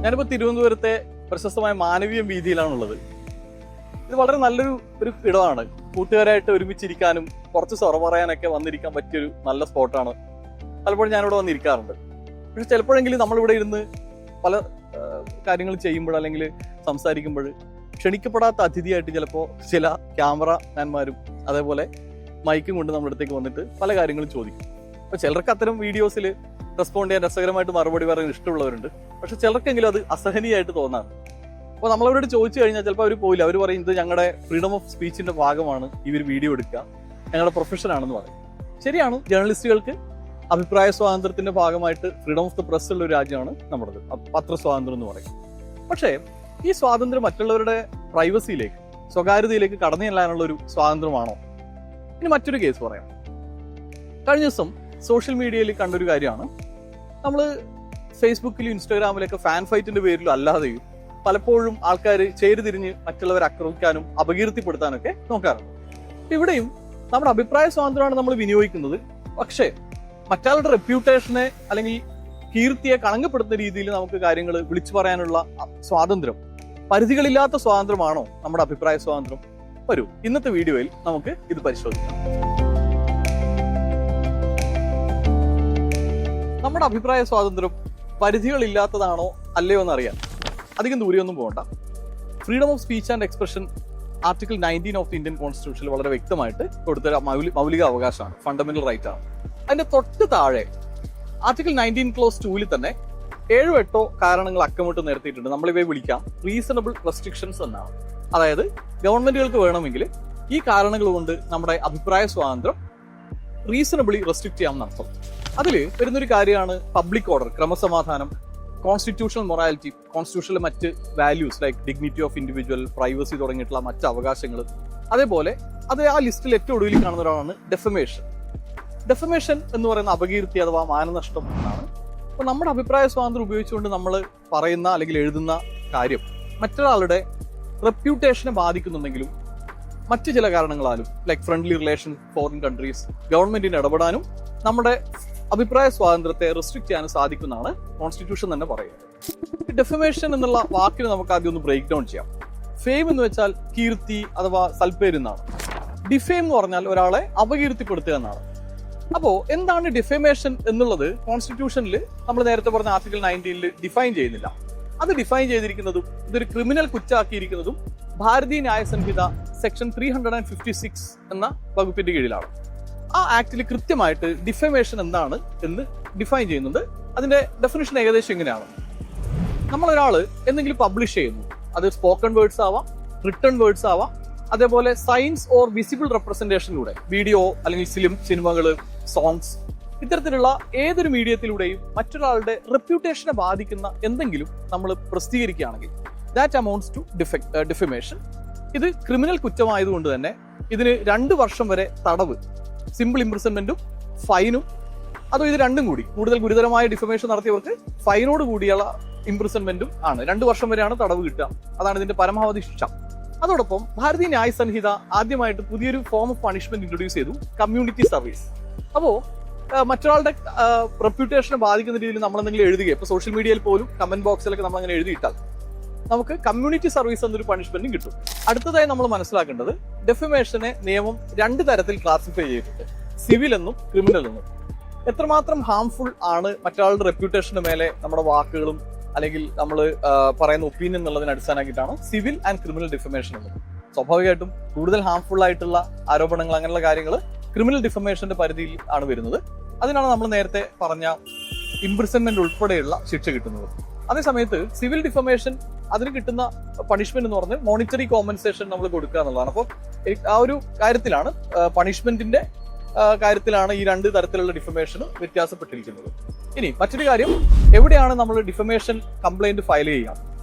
ഞാനിപ്പോൾ തിരുവനന്തപുരത്തെ പ്രശസ്തമായ മാനവീയം വീതിയിലാണുള്ളത്. ഇത് വളരെ നല്ലൊരു ഇടമാണ്. കൂട്ടുകാരായിട്ട് ഒരുമിച്ചിരിക്കാനും കുറച്ച് സൊറ പറയാനൊക്കെ വന്നിരിക്കാൻ പറ്റിയൊരു നല്ല സ്പോട്ടാണ്. പലപ്പോഴും ഞാനിവിടെ വന്നിരിക്കാറുണ്ട്. പക്ഷെ ചിലപ്പോഴെങ്കിലും നമ്മളിവിടെ ഇരുന്ന് പല കാര്യങ്ങൾ ചെയ്യുമ്പോൾ അല്ലെങ്കിൽ സംസാരിക്കുമ്പോൾ ക്ഷണിക്കപ്പെടാത്ത അതിഥിയായിട്ട് ചിലപ്പോൾ ചില ക്യാമറമാൻമാരും അതേപോലെ മൈക്കും കൊണ്ട് നമ്മുടെ അടുത്തേക്ക് വന്നിട്ട് പല കാര്യങ്ങളും ചോദിക്കും. അപ്പോൾ ചിലർക്ക് അത്തരം വീഡിയോസിൽ റെസ്പോണ്ട് ചെയ്യാൻ രസകരമായിട്ട് മറുപടി പറയാൻ ഇഷ്ടമുള്ളവരുണ്ട്. പക്ഷെ ചിലർക്കെങ്കിലും അത് അസഹനീയമായിട്ട് തോന്നാറ്. അപ്പോൾ നമ്മളവരോട് ചോദിച്ചു കഴിഞ്ഞാൽ ചിലപ്പോൾ അവർ പോയില്ല. അവർ പറയും ഇത് ഞങ്ങളുടെ ഫ്രീഡം ഓഫ് സ്പീച്ചിന്റെ ഭാഗമാണ്, ഇവർ വീഡിയോ എടുക്കുക, ഞങ്ങളുടെ പ്രൊഫഷനാണെന്ന് പറയും. ശരിയാണ്, ജേർണലിസ്റ്റുകൾക്ക് അഭിപ്രായ സ്വാതന്ത്ര്യത്തിന്റെ ഭാഗമായിട്ട് ഫ്രീഡം ഓഫ് ദ പ്രസ് ഉള്ള ഒരു രാജ്യമാണ് നമ്മുടേത്, പത്രസ്വാതന്ത്ര്യം എന്ന് പറയും. പക്ഷേ ഈ സ്വാതന്ത്ര്യം മറ്റുള്ളവരുടെ പ്രൈവസിയിലേക്ക്, സ്വകാര്യതയിലേക്ക് കടന്നു ചെല്ലാനുള്ള ഒരു സ്വാതന്ത്ര്യമാണോ? ഇനി മറ്റൊരു കേസ് പറയാം. കഴിഞ്ഞ ദിവസം സോഷ്യൽ മീഡിയയിൽ കണ്ടൊരു കാര്യമാണ്. നമ്മൾ ഫേസ്ബുക്കിലും ഇൻസ്റ്റാഗ്രാമിലൊക്കെ ഫാൻ ഫൈറ്റിന്റെ പേരിലും അല്ലാതെയും പലപ്പോഴും ആൾക്കാർ ചേരിതിരിഞ്ഞ് മറ്റുള്ളവരെ ആക്രമിക്കാനും അപകീർത്തിപ്പെടുത്താനൊക്കെ നോക്കാറുണ്ട്. ഇവിടെയും നമ്മുടെ അഭിപ്രായ സ്വാതന്ത്ര്യമാണ് നമ്മൾ വിനിയോഗിക്കുന്നത്. പക്ഷേ മറ്റാളുടെ റെപ്യൂട്ടേഷനെ അല്ലെങ്കിൽ കീർത്തിയെ കളങ്കപ്പെടുത്തുന്ന രീതിയിൽ നമുക്ക് കാര്യങ്ങൾ വിളിച്ചു പറയാനുള്ള സ്വാതന്ത്ര്യം, പരിധികളില്ലാത്ത സ്വാതന്ത്ര്യമാണോ നമ്മുടെ അഭിപ്രായ സ്വാതന്ത്ര്യം? വരൂ, ഇന്നത്തെ വീഡിയോയിൽ നമുക്ക് ഇത് പരിശോധിക്കാം. നമ്മുടെ അഭിപ്രായ സ്വാതന്ത്ര്യം പരിധികളില്ലാത്തതാണോ അല്ലയോ എന്നറിയാൻ അധികം ദൂരെയൊന്നും പോകണ്ട. Freedom of speech and expression article 19 of the Indian കോൺസ്റ്റിറ്റ്യൂഷനിൽ വളരെ വ്യക്തമായിട്ട് കൊടുത്ത മൗലിക അവകാശമാണ്, ഫണ്ടമെന്റൽ റൈറ്റ് ആണ്. അതിന്റെ തൊട്ട് താഴെ ആർട്ടിക്കിൾ 19 ക്ലോസ് 2 തന്നെ 7-8 കാരണങ്ങൾ അക്കമിട്ട് നിരത്തിയിട്ടുണ്ട്. നമ്മളിവയെ വിളിക്കാം റീസണബിൾ റെസ്ട്രിക്ഷൻസ് എന്നാണ്. അതായത് ഗവൺമെന്റുകൾക്ക് വേണമെങ്കിൽ ഈ കാരണങ്ങൾ കൊണ്ട് നമ്മുടെ അഭിപ്രായ സ്വാതന്ത്ര്യം റീസണബിളി റെസ്ട്രിക്ട് ചെയ്യാമെന്നർത്ഥം. അതിൽ വരുന്നൊരു കാര്യമാണ് പബ്ലിക് ഓർഡർ, ക്രമസമാധാനം, കോൺസ്റ്റിറ്റ്യൂഷണൽ മൊറാലിറ്റി, കോൺസ്റ്റിറ്റ്യൂഷനിലെ മറ്റ് values like dignity of individual, privacy തുടങ്ങിയിട്ടുള്ള മറ്റ് അവകാശങ്ങൾ. അതേപോലെ അത് ആ ലിസ്റ്റിൽ ഏറ്റവും ഒടുവിൽ കാണുന്ന ഒരാളാണ് ഡെഫമേഷൻ. ഡെഫമേഷൻ എന്ന് പറയുന്ന അപകീർത്തി അഥവാ മാനനഷ്ടം എന്നാണ്. അപ്പോൾ നമ്മുടെ അഭിപ്രായ സ്വാതന്ത്ര്യം ഉപയോഗിച്ചുകൊണ്ട് നമ്മൾ പറയുന്ന അല്ലെങ്കിൽ എഴുതുന്ന കാര്യം മറ്റൊരാളുടെ റെപ്യൂട്ടേഷനെ ബാധിക്കുന്നുണ്ടെങ്കിലും മറ്റു ചില കാരണങ്ങളാലും like friendly relation, foreign countries, ഗവൺമെന്റിന് ഇടപെടാനും നമ്മുടെ അഭിപ്രായ സ്വാതന്ത്ര്യത്തെ റെസ്ട്രിക്ട് ചെയ്യാനും സാധിക്കുന്നതാണ് കോൺസ്റ്റിറ്റ്യൂഷൻ തന്നെ പറയുന്നത്. ഡെഫമേഷൻ എന്നുള്ള വാക്കിന് നമുക്ക് ആദ്യം ഒന്ന് ബ്രേക്ക് ഡൗൺ ചെയ്യാം. ഫെയിം എന്ന് വെച്ചാൽ കീർത്തി അഥവാ സൽപ്പേര് എന്നാണ്. ഡിഫെയിം എന്ന് പറഞ്ഞാൽ ഒരാളെ അപകീർത്തിപ്പെടുത്തുക എന്നാണ്. അപ്പോൾ എന്താണ് ഡിഫമേഷൻ എന്നുള്ളത് കോൺസ്റ്റിറ്റ്യൂഷനിൽ നമ്മൾ നേരത്തെ പറഞ്ഞ ആർട്ടിക്കിൾ 19 ഡിഫൈൻ ചെയ്യുന്നില്ല. അത് ഡിഫൈൻ ചെയ്തിരിക്കുന്നതും ഇതൊരു ക്രിമിനൽ കുറ്റാക്കിയിരിക്കുന്നതും ഭാരതീയ ന്യായ സംഹിത സെക്ഷൻ 356 എന്ന വകുപ്പിന്റെ കീഴിലാണ്. ആ ആക്ടിൽ കൃത്യമായിട്ട് ഡിഫമേഷൻ എന്താണ് എന്ന് ഡിഫൈൻ ചെയ്യുന്നുണ്ട്. അതിന്റെ ഡെഫിനിഷൻ ഏകദേശം ഇങ്ങനെയാണ്: നമ്മളൊരാള് എന്തെങ്കിലും പബ്ലിഷ് ചെയ്യുന്നു, അത് സ്പോക്കൺ വേർഡ്സ് ആവാം, റിട്ടേൺ വേർഡ്സ് ആവാം, അതേപോലെ സൈൻസ് ഓർ വിസിബിൾ റെപ്രസെന്റേഷനിലൂടെ വീഡിയോ അല്ലെങ്കിൽ സിനിമകള്, സോങ്സ്, ഇത്തരത്തിലുള്ള ഏതൊരു മീഡിയത്തിലൂടെയും മറ്റൊരാളുടെ റെപ്യൂട്ടേഷനെ ബാധിക്കുന്ന എന്തെങ്കിലും നമ്മൾ പ്രസിദ്ധീകരിക്കുകയാണെങ്കിൽ ദാറ്റ് അമൗണ്ട്സ് ടു ഡിഫമേഷൻ. ഇത് ക്രിമിനൽ കുറ്റമായതുകൊണ്ട് തന്നെ ഇതിന് 2 വർഷം വരെ തടവ്, സിമ്പിൾ ഇംപ്രിസൺമെന്റും ഫൈനും, അതോ ഇത് രണ്ടും കൂടി കൂടുതൽ ഗുരുതരമായ ഡിഫമേഷൻ നടത്തിയവർക്ക് ഫൈനോട് കൂടിയുള്ള ഇംപ്രിസൺമെന്റും ആണ്. 2 വർഷം വരെയാണ് തടവ് കിട്ടുക. അതാണ് ഇതിന്റെ പരമാവധി ശിക്ഷ. അതോടൊപ്പം ഭാരതീയ ന്യായ സംഹിത ആദ്യമായിട്ട് പുതിയൊരു ഫോം ഓഫ് പണിഷ്മെന്റ് ഇൻട്രൊഡ്യൂസ് ചെയ്തു, കമ്മ്യൂണിറ്റി സർവീസ്. അപ്പോൾ മറ്റൊരാളുടെ റെപ്യൂട്ടേഷനെ ബാധിക്കുന്ന രീതിയിൽ നമ്മൾ എന്തെങ്കിലും എഴുതുക, ഇപ്പൊ സോഷ്യൽ മീഡിയയിൽ പോലും കമന്റ് ബോക്സിലൊക്കെ നമ്മൾ അങ്ങനെ എഴുതിയിട്ടാൽ നമുക്ക് കമ്മ്യൂണിറ്റി സർവീസ് എന്നൊരു പണിഷ്മെന്റും കിട്ടും. അടുത്തതായി നമ്മൾ മനസ്സിലാക്കേണ്ടത് ഡെഫമേഷനെ നിയമം 2 തരത്തിൽ ക്ലാസിഫൈ ചെയ്തിട്ടുണ്ട്, സിവിൽ എന്നും ക്രിമിനൽ എന്നും. എത്രമാത്രം ഹാംഫുൾ ആണ് മറ്റൊരാളുടെ റെപ്യൂട്ടേഷന് മേലെ നമ്മുടെ വാക്കുകളും അല്ലെങ്കിൽ നമ്മൾ പറയുന്ന ഒപ്പീനിയൻ എന്നുള്ളതിനെ അടിസ്ഥാനമാക്കിയിട്ടാണ് സിവിൽ ആൻഡ് ക്രിമിനൽ ഡിഫമേഷൻ എന്നത്. സ്വാഭാവികമായിട്ടും കൂടുതൽ ഹാംഫുൾ ആയിട്ടുള്ള ആരോപണങ്ങൾ, അങ്ങനെയുള്ള കാര്യങ്ങൾ ക്രിമിനൽ ഡിഫമേഷന്റെ പരിധിയിൽ ആണ് വരുന്നത്. അതിനാണ് നമ്മൾ നേരത്തെ പറഞ്ഞ ഇംപ്രിസൺമെന്റ് ഉൾപ്പെടെയുള്ള ശിക്ഷ കിട്ടുന്നത്. അതേസമയത്ത് സിവിൽ ഡിഫമേഷൻ അതിന് കിട്ടുന്ന പണിഷ്മെന്റ് എന്ന് പറഞ്ഞാൽ മോണിറ്ററി കോമ്പൻസേഷൻ നമ്മൾ കൊടുക്കുക എന്നുള്ളതാണ്. അപ്പോൾ ആ ഒരു കാര്യത്തിലാണ്, പണിഷ്മെന്റിന്റെ കാര്യത്തിലാണ് ഈ 2 തരത്തിലുള്ള ഡിഫമേഷൻ വ്യത്യാസപ്പെട്ടിരിക്കുന്നത്. ഇനി മറ്റൊരു കാര്യം, എവിടെയാണ് നമ്മൾ ഡിഫമേഷൻ കംപ്ലൈന്റ് ഫയൽ ചെയ്യുക?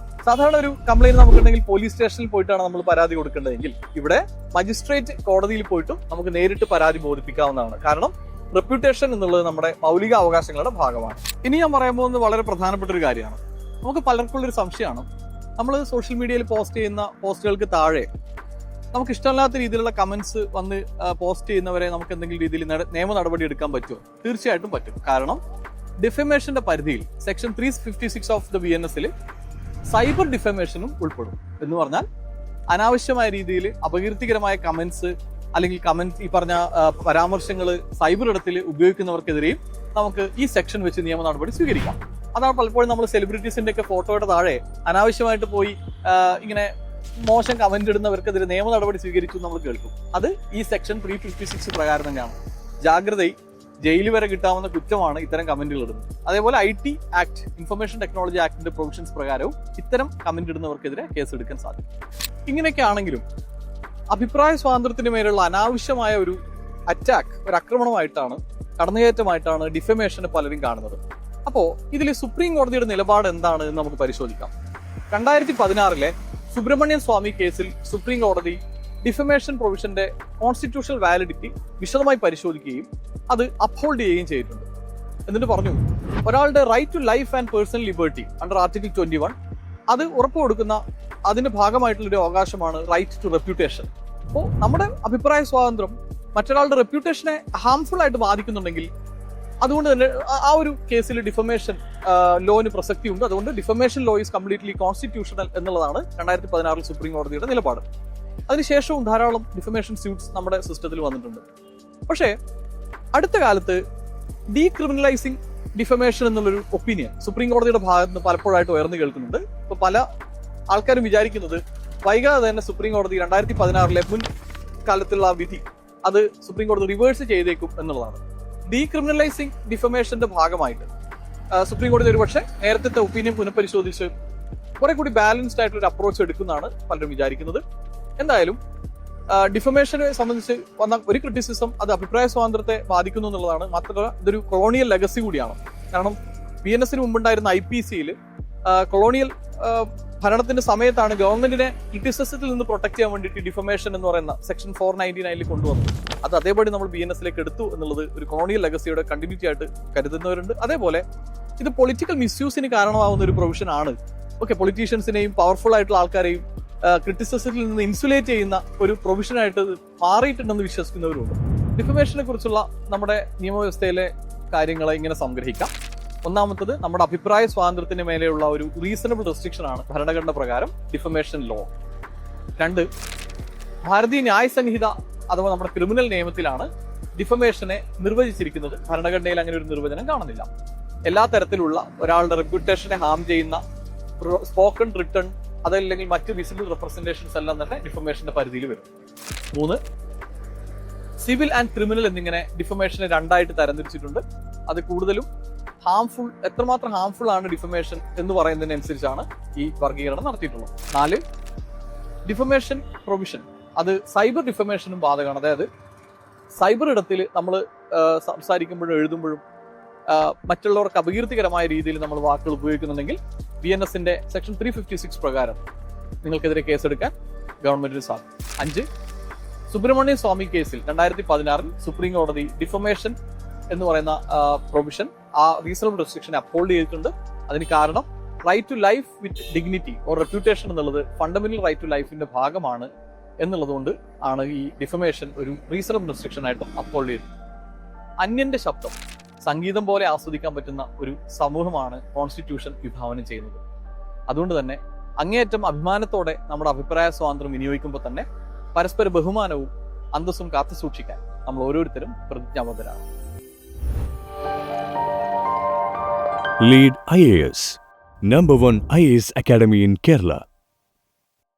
സാധാരണ ഒരു കംപ്ലൈന്റ് നമുക്കുണ്ടെങ്കിൽ പോലീസ് സ്റ്റേഷനിൽ പോയിട്ടാണ് നമ്മൾ പരാതി കൊടുക്കേണ്ടതെങ്കിൽ ഇവിടെ മജിസ്ട്രേറ്റ് കോടതിയിൽ പോയിട്ടും നമുക്ക് നേരിട്ട് പരാതി ബോധിപ്പിക്കാവുന്നതാണ്. കാരണം റെപ്യൂട്ടേഷൻ എന്നുള്ളത് നമ്മുടെ മൗലിക അവകാശങ്ങളുടെ ഭാഗമാണ്. ഇനി ഞാൻ പറയാൻ പോകുന്നത് വളരെ പ്രധാനപ്പെട്ട ഒരു കാര്യമാണ്. നമുക്ക് പലർക്കുള്ളൊരു സംശയമാണ്, നമ്മൾ സോഷ്യൽ മീഡിയയിൽ പോസ്റ്റ് ചെയ്യുന്ന പോസ്റ്റുകൾക്ക് താഴെ നമുക്ക് ഇഷ്ടമല്ലാത്ത രീതിയിലുള്ള കമന്റ്സ് വന്ന് പോസ്റ്റ് ചെയ്യുന്നവരെ നമുക്ക് എന്തെങ്കിലും രീതിയിൽ നിയമ നടപടി എടുക്കാൻ പറ്റുമോ? തീർച്ചയായിട്ടും പറ്റും. കാരണം ഡിഫമേഷന്റെ പരിധിയിൽ section 356 of the BNS cyber ഡിഫമേഷനും ഉൾപ്പെടും. എന്ന് പറഞ്ഞാൽ അനാവശ്യമായ രീതിയിൽ അപകീർത്തികരമായ കമന്റ്സ് അല്ലെങ്കിൽ ഈ പറഞ്ഞ പരാമർശങ്ങൾ സൈബർ ഇടത്തിൽ ഉപയോഗിക്കുന്നവർക്കെതിരെയും നമുക്ക് ഈ സെക്ഷൻ വെച്ച് നിയമ നടപടി സ്വീകരിക്കാം. അതാണ് പലപ്പോഴും നമ്മൾ സെലിബ്രിറ്റീസിന്റെ ഒക്കെ ഫോട്ടോയുടെ താഴെ അനാവശ്യമായിട്ട് പോയി ഇങ്ങനെ മോശം കമന്റ് ഇടുന്നവർക്കെതിരെ നിയമ നടപടി സ്വീകരിച്ചു നമ്മൾ കേൾക്കും. അത് ഈ സെക്ഷൻ 356 പ്രകാരം തന്നെയാണ്. ജാഗ്രത, ജയിൽ വരെ കിട്ടാവുന്ന കുറ്റമാണ് ഇത്തരം കമന്റുകൾ ഇടുന്നത്. അതേപോലെ IT ആക്ട്, ഇൻഫർമേഷൻ ടെക്നോളജി ആക്ടിന്റെ പ്രൊവിഷൻസ് പ്രകാരവും ഇത്തരം കമന്റ് ഇടുന്നവർക്കെതിരെ കേസെടുക്കാൻ സാധിക്കും. ഇങ്ങനെയൊക്കെ ആണെങ്കിലും അഭിപ്രായ സ്വാതന്ത്ര്യത്തിന് മേലുള്ള അനാവശ്യമായ ഒരു അറ്റാക്ക്, ഒരു ആക്രമണമായിട്ടാണ്, കടന്നുകയറ്റമായിട്ടാണ് ഡിഫമേഷനെ പലരും കാണുന്നത്. അപ്പോൾ ഇതിൽ സുപ്രീം കോടതിയുടെ നിലപാട് എന്താണ് എന്ന് നമുക്ക് പരിശോധിക്കാം. 2016 സുബ്രഹ്മണ്യൻ സ്വാമി കേസിൽ സുപ്രീം കോടതി ഡിഫമേഷൻ പ്രൊവിഷന്റെ കോൺസ്റ്റിറ്റ്യൂഷണൽ വാലിഡിറ്റി വിശദമായി പരിശോധിക്കുകയും അത് അപ്ഹോൾഡ് ചെയ്യുകയും ചെയ്തിട്ടുണ്ട്. എന്നിട്ട് പറഞ്ഞു, ഒരാളുടെ right to life and personal liberty under article 21 അത് ഉറപ്പുകൊടുക്കുന്ന അതിന്റെ ഭാഗമായിട്ടുള്ളൊരു അവകാശമാണ് റൈറ്റ് ടു റെപ്യൂട്ടേഷൻ. അപ്പോൾ നമ്മുടെ അഭിപ്രായ സ്വാതന്ത്ര്യം മറ്റൊരാളുടെ റെപ്യൂട്ടേഷനെ ഹാംഫുൾ ആയിട്ട് ബാധിക്കുന്നുണ്ടെങ്കിൽ അതുകൊണ്ട് തന്നെ ആ ഒരു കേസിൽ ഡിഫമേഷൻ ലോന് പ്രസക്തിയുണ്ട്. അതുകൊണ്ട് defamation law is completely constitutional എന്നുള്ളതാണ് 2016 സുപ്രീം കോടതിയുടെ നിലപാട്. അതിനുശേഷവും ധാരാളം ഡിഫമേഷൻ സ്യൂട്ട്സ് നമ്മുടെ സിസ്റ്റത്തിൽ വന്നിട്ടുണ്ട്. പക്ഷേ അടുത്ത കാലത്ത് ഡീക്രിമിനലൈസിങ് ഡിഫമേഷൻ എന്നുള്ളൊരു ഒപ്പീനിയൻ സുപ്രീം കോടതിയുടെ ഭാഗത്ത് നിന്ന് പലപ്പോഴായിട്ട് ഉയർന്നു കേൾക്കുന്നുണ്ട്. ഇപ്പൊ പല ആൾക്കാരും വിചാരിക്കുന്നത് വൈകാതെ തന്നെ സുപ്രീം കോടതി 2016 മുൻ കാലത്തുള്ള വിധി അത് സുപ്രീം കോടതി റിവേഴ്സ് ചെയ്തേക്കും എന്നുള്ളതാണ്. ഡീക്രിമിനലൈസിങ് ഡിഫമേഷന്റെ ഭാഗമായിട്ട് സുപ്രീം കോടതി ഒരുപക്ഷെ നേരത്തെ ഒപ്പീനിയൻ പുനഃപരിശോധിച്ച് കുറെ കൂടി ബാലൻസ്ഡ് ആയിട്ടുള്ള ഒരു അപ്രോച്ച് എടുക്കുന്നതാണ് പലരും വിചാരിക്കുന്നത്. എന്തായാലും ഡിഫമേഷനെ സംബന്ധിച്ച് വന്ന ഒരു ക്രിറ്റിസിസം അത് അഭിപ്രായ സ്വാതന്ത്ര്യത്തെ ബാധിക്കുന്നു എന്നുള്ളതാണ്. മാത്രമല്ല ഇതൊരു കൊളോണിയൽ ലെഗസി കൂടിയാണ്. കാരണം BNS മുമ്പുണ്ടായിരുന്ന IPC-യിൽ കൊളോണിയൽ ഭരണത്തിന്റെ സമയത്താണ് ഗവൺമെന്റിനെ ക്രിറ്റിസിസത്തിൽ നിന്ന് പ്രൊട്ടക്ട് ചെയ്യാൻ വേണ്ടിയിട്ട് ഡിഫമേഷൻ എന്ന് പറയുന്ന സെക്ഷൻ 499 കൊണ്ടുവന്നത്. അത് അതേപടി നമ്മൾ BNS-ലേക്ക് എടുത്തു എന്നുള്ളത് ഒരു കൊളോണിയൽ ലെഗസിയുടെ കണ്ടിന്യൂറ്റി ആയിട്ട് കരുതുന്നവരുണ്ട്. അതേപോലെ ഇത് പൊളിറ്റിക്കൽ മിസ്യൂസിന് കാരണമാവുന്ന ഒരു പ്രൊവിഷൻ ആണ്. ഓക്കെ, പൊളിറ്റീഷ്യൻസിനെയും പവർഫുൾ ആയിട്ടുള്ള ആൾക്കാരെയും ക്രിറ്റിസിസത്തിൽ നിന്ന് ഇൻസുലേറ്റ് ചെയ്യുന്ന ഒരു പ്രൊവിഷനായിട്ട് മാറിയിട്ടുണ്ടെന്ന് വിശ്വസിക്കുന്നവരുണ്ട്. ഡിഫമേഷനെ കുറിച്ചുള്ള നമ്മുടെ നിയമവ്യവസ്ഥയിലെ കാര്യങ്ങളെ ഇങ്ങനെ സംഗ്രഹിക്കാം. ഒന്നാമത്തത്, നമ്മുടെ അഭിപ്രായ സ്വാതന്ത്ര്യത്തിന് മേലെയുള്ള ഒരു റീസണബിൾ റെസ്ട്രിക്ഷൻ ആണ് ഭരണഘടന പ്രകാരം ഡിഫമേഷൻ ലോ. 2, ഭാരതീയ ന്യായ സംഹിത അഥവാ നമ്മുടെ ക്രിമിനൽ നിയമത്തിലാണ് ഡിഫമേഷനെ നിർവചിച്ചിരിക്കുന്നത്. ഭരണഘടനയിൽ അങ്ങനെ ഒരു നിർവചനം കാണുന്നില്ല. എല്ലാ തരത്തിലുള്ള ഒരാളുടെ റെപ്യൂട്ടേഷനെ ഹാം ചെയ്യുന്ന സ്പോക്കൺ, റിട്ടൺ, അതല്ലെങ്കിൽ മറ്റ് വിസിബിൾ റെപ്രസെന്റേഷൻസ് എല്ലാം തന്നെ ഡിഫമേഷന്റെ പരിധിയിൽ വരും. 3, സിവിൽ ആൻഡ് ക്രിമിനൽ എന്നിങ്ങനെ ഡിഫമേഷനെ 2ആയിട്ട് തരംതിരിച്ചിട്ടുണ്ട്. അത് കൂടുതലും ഹാംഫുൾ, എത്രമാത്രം ഹാംഫുൾ ആണ് ഡിഫമേഷൻ എന്ന് പറയുന്നതിനനുസരിച്ചാണ് ഈ വർഗീകരണം നടത്തിയിട്ടുള്ളത്. 4, ഡിഫമേഷൻ പ്രൊവിഷൻ അത് സൈബർ ഡിഫമേഷനും ബാധകമാണ്. അതായത് സൈബർ ഇടത്തിൽ നമ്മൾ സംസാരിക്കുമ്പോഴും എഴുതുമ്പോഴും മറ്റുള്ളവർക്ക് അപകീർത്തികരമായ രീതിയിൽ നമ്മൾ വാക്കുകൾ ഉപയോഗിക്കുന്നുണ്ടെങ്കിൽ BNS-ന്റെ സെക്ഷൻ 356 പ്രകാരം നിങ്ങൾക്കെതിരെ കേസെടുക്കാൻ ഗവൺമെന്റിന് സാധിക്കും. 5, സുബ്രഹ്മണ്യൻ സ്വാമി കേസിൽ 2016 സുപ്രീം കോടതി ഡിഫമേഷൻ എന്ന് പറയുന്ന പ്രൊവിഷൻ, ആ റീസണബിൾ റെസ്ട്രിക്ഷൻ അപ്ഹോൾഡ് ചെയ്തിട്ടുണ്ട്. അതിന് കാരണം right to life with dignity or reputation എന്നുള്ളത് ഫണ്ടമെന്റൽ റൈറ്റ് ടു ലൈഫിന്റെ ഭാഗമാണ് എന്നുള്ളതുകൊണ്ട് ആണ് ഈ ഡിഫമേഷൻ ഒരു റീസണബിൾ റെസ്ട്രിക്ഷൻ ആയിട്ട് അപ്ഹോൾഡ് ചെയ്തത്. അന്യന്റെ ശബ്ദം സംഗീതം പോലെ ആസ്വദിക്കാൻ പറ്റുന്ന ഒരു സമൂഹമാണ് കോൺസ്റ്റിറ്റ്യൂഷൻ വിഭാവനം ചെയ്യുന്നത്. അതുകൊണ്ട് തന്നെ അങ്ങേയറ്റം അഭിമാനത്തോടെ നമ്മുടെ അഭിപ്രായ സ്വാതന്ത്ര്യം വിനിയോഗിക്കുമ്പോൾ തന്നെ പരസ്പര ബഹുമാനവും അന്തസ്സും കാത്തുസൂക്ഷിക്കാൻ നമ്മൾ ഓരോരുത്തരും പ്രതിജ്ഞാബദ്ധരാണ്. Lead IAS, #1 IAS Academy in Kerala.